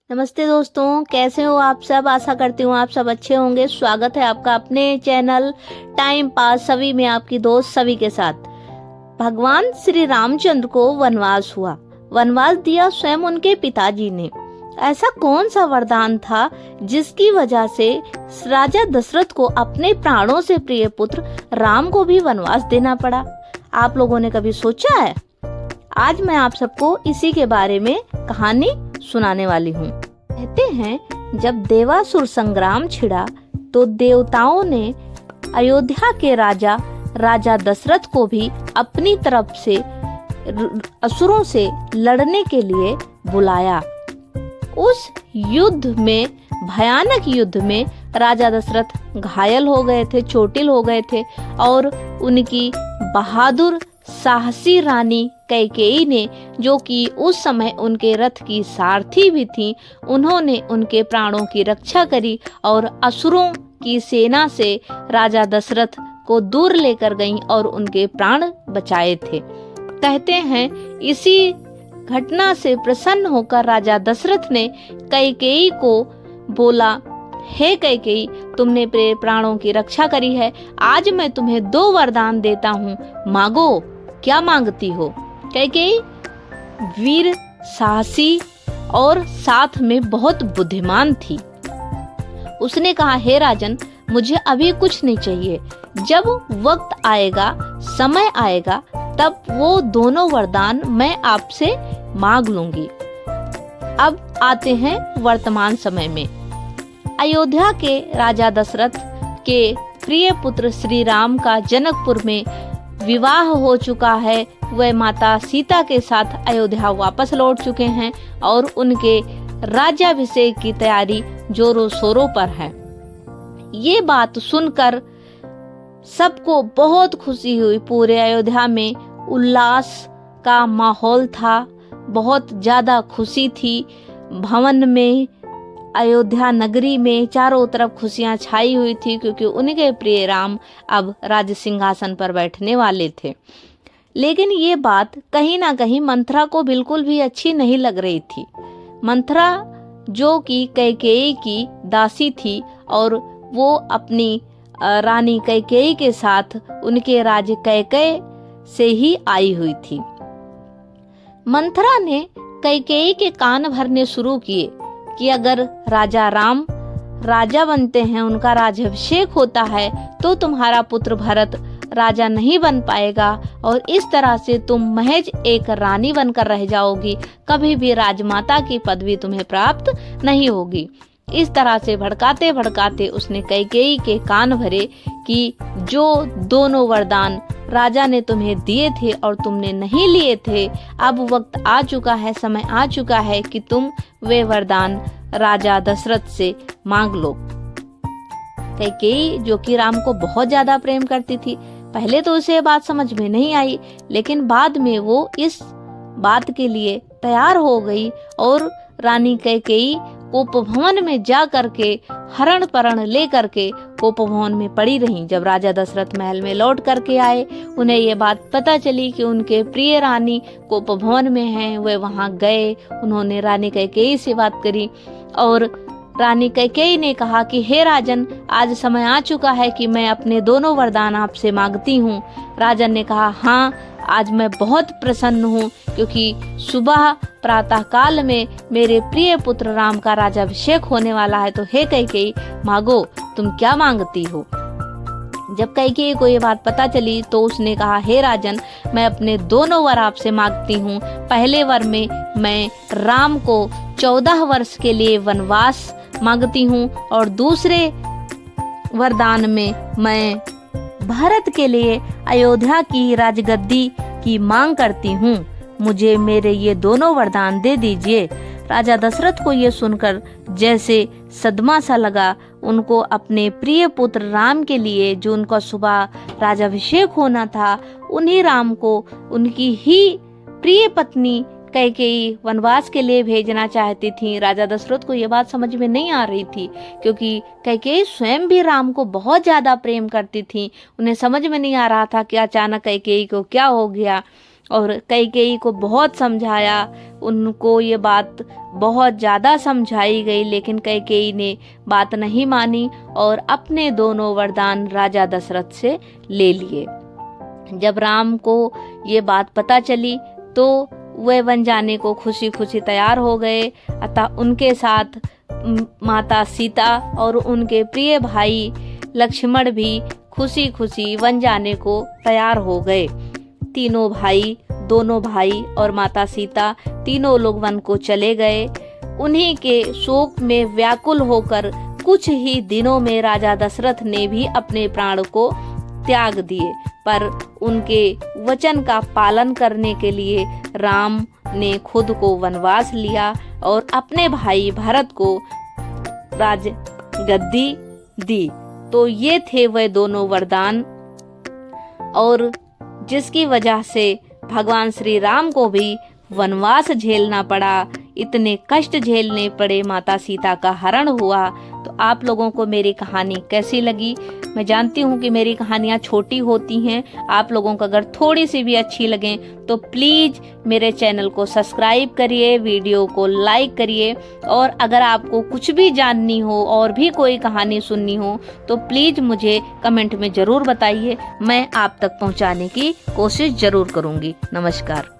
नमस्ते दोस्तों, कैसे हो आप सब। आशा करती हूँ आप सब अच्छे होंगे। स्वागत है आपका अपने चैनल टाइम पास सभी में, आपकी दोस्त सभी के साथ। भगवान श्री रामचंद्र को वनवास हुआ। वनवास दिया स्वयं उनके पिताजी ने। ऐसा कौन सा वरदान था जिसकी वजह से राजा दशरथ को अपने प्राणों से प्रिय पुत्र राम को भी वनवास देना पड़ा? आप लोगों ने कभी सोचा है? आज मैं आप सबको इसी के बारे में कहानी सुनाने वाली हूँ। कहते हैं जब देवासुर संग्राम छिड़ा तो देवताओं ने अयोध्या के राजा दशरथ को भी अपनी तरफ से असुरों से लड़ने के लिए बुलाया। उस युद्ध में, भयानक युद्ध में राजा दशरथ घायल हो गए थे, चोटिल हो गए थे और उनकी बहादुर साहसी रानी कैकेयी ने, जो कि उस समय उनके रथ की सारथी भी थी, उन्होंने उनके प्राणों की रक्षा करी और असुरों की सेना से राजा दशरथ को दूर लेकर गईं और उनके प्राण बचाए थे। कहते हैं इसी घटना से प्रसन्न होकर राजा दशरथ ने कैकेयी को बोला, हे कैकेयी, तुमने मेरे प्राणों की रक्षा करी है, आज मैं तुम्हें 2 वरदान देता हूँ, मांगो। क्या मांगती हो? कैकेयी वीर, साहसी और साथ में बहुत बुद्धिमान थी। उसने कहा, हे राजन, मुझे अभी कुछ नहीं चाहिए, जब वक्त आएगा, समय आएगा, तब वो दोनों वरदान मैं आपसे मांग लूंगी। अब आते हैं वर्तमान समय में। अयोध्या के राजा दशरथ के प्रिय पुत्र श्री राम का जनकपुर में विवाह हो चुका है। वह माता सीता के साथ अयोध्या वापस लौट चुके हैं और उनके राज्याभिषेक की तैयारी जोरों शोरों पर है। ये बात सुनकर सबको बहुत खुशी हुई। पूरे अयोध्या में उल्लास का माहौल था, बहुत ज्यादा खुशी थी। भवन में, अयोध्या नगरी में चारों तरफ खुशियां छाई हुई थी, क्योंकि उनके प्रिय राम अब राज सिंहासन पर बैठने वाले थे। लेकिन ये बात कहीं ना कहीं मंथरा को बिल्कुल भी अच्छी नहीं लग रही थी। मंथरा, जो कि कैकेयी की दासी थी और वो अपनी रानी कैकेयी के साथ उनके राज्य कैकेय से ही आई हुई थी। मंथरा ने कैकेयी के कान भरने शुरू किए कि अगर राजा राम राजा बनते हैं, उनका राज्याभिषेक होता है, तो तुम्हारा पुत्र भरत राजा नहीं बन पाएगा और इस तरह से तुम महज एक रानी बनकर रह जाओगी, कभी भी राजमाता की पदवी तुम्हें प्राप्त नहीं होगी। इस तरह से भड़काते भड़काते उसने कैकेयी के कान भरे कि जो दोनों वरदान राजा ने तुम्हें दिए थे और तुमने नहीं लिए थे, अब वक्त आ चुका है, समय आ चुका है कि तुम वे वरदान राजा दशरथ से मांग लो। कैकेयी, जो कि राम को बहुत ज्यादा प्रेम करती थी, पहले तो उसे बात समझ में नहीं आई, लेकिन बाद में वो इस बात के लिए तैयार हो गई और रानी कैकेयी उपभवन में जा करके हरण परण ले करके उपभवन में पड़ी रही। जब राजा दशरथ महल में लौट करके आए, उन्हें ये बात पता चली कि उनके प्रिय रानी उपभवन में हैं। वे वहां गए, उन्होंने रानी कैकेयी से बात करी और रानी कैकेयी ने कहा कि हे राजन, आज समय आ चुका है कि मैं अपने दोनों वरदान आपसे मांगती हूँ। राजन ने कहा, हाँ, आज मैं बहुत प्रसन्न हूँ, क्योंकि सुबह प्रातः काल में मेरे प्रिय पुत्र राम का राज्याभिषेक होने वाला है। तो हे कैकेयी, मांगो, तुम क्या मांगती हो? जब कैकेयी को ये बात पता चली तो उसने कहा, हे राजन, मैं अपने दोनों वर आपसे मांगती हूँ। पहले वर में मैं राम को 14 वर्ष के लिए वनवास मांगती हूँ और दूसरे वरदान में मैं भारत के लिए अयोध्या की राजगद्दी की मांग करती हूँ। मुझे मेरे ये दोनों वरदान दे दीजिए। राजा दशरथ को ये सुनकर जैसे सदमा सा लगा। उनको अपने प्रिय पुत्र राम के लिए, जो उनका सुबह राज्याभिषेक होना था, उन्हीं राम को उनकी ही प्रिय पत्नी कैकेयी वनवास के लिए भेजना चाहती थी। राजा दशरथ को ये बात समझ में नहीं आ रही थी, क्योंकि कैकेयी स्वयं भी राम को बहुत ज्यादा प्रेम करती थी। उन्हें समझ में नहीं आ रहा था कि अचानक कैकेयी को क्या हो गया और कैकेयी को बहुत समझाया, उनको ये बात बहुत ज़्यादा समझाई गई, लेकिन कैकेयी ने बात नहीं मानी और अपने दोनों वरदान राजा दशरथ से ले लिए। जब राम को ये बात पता चली तो वे वन जाने को खुशी खुशी तैयार हो गए। अतः उनके साथ माता सीता और उनके प्रिय भाई लक्ष्मण भी खुशी खुशी वन जाने को तैयार हो गए। तीनों भाई, दोनों भाई और माता सीता तीनों लोग वन को चले गए। उन्हीं के शोक में व्याकुल होकर कुछ ही दिनों में राजा दशरथ ने भी अपने प्राण को त्याग दिए, पर उनके वचन का पालन करने के लिए राम ने खुद को वनवास लिया और अपने भाई भरत को राजगद्दी दी। तो ये थे वह दोनों वरदान, और जिसकी वजह से भगवान श्री राम को भी वनवास झेलना पड़ा, इतने कष्ट झेलने पड़े, माता सीता का हरण हुआ। तो आप लोगों को मेरी कहानी कैसी लगी? मैं जानती हूँ कि मेरी कहानियाँ छोटी होती हैं, आप लोगों को अगर थोड़ी सी भी अच्छी लगें तो प्लीज़ मेरे चैनल को सब्सक्राइब करिए, वीडियो को लाइक करिए, और अगर आपको कुछ भी जाननी हो और भी कोई कहानी सुननी हो तो प्लीज़ मुझे कमेंट में ज़रूर बताइए, मैं आप तक पहुँचाने की कोशिश ज़रूर करूँगी। नमस्कार।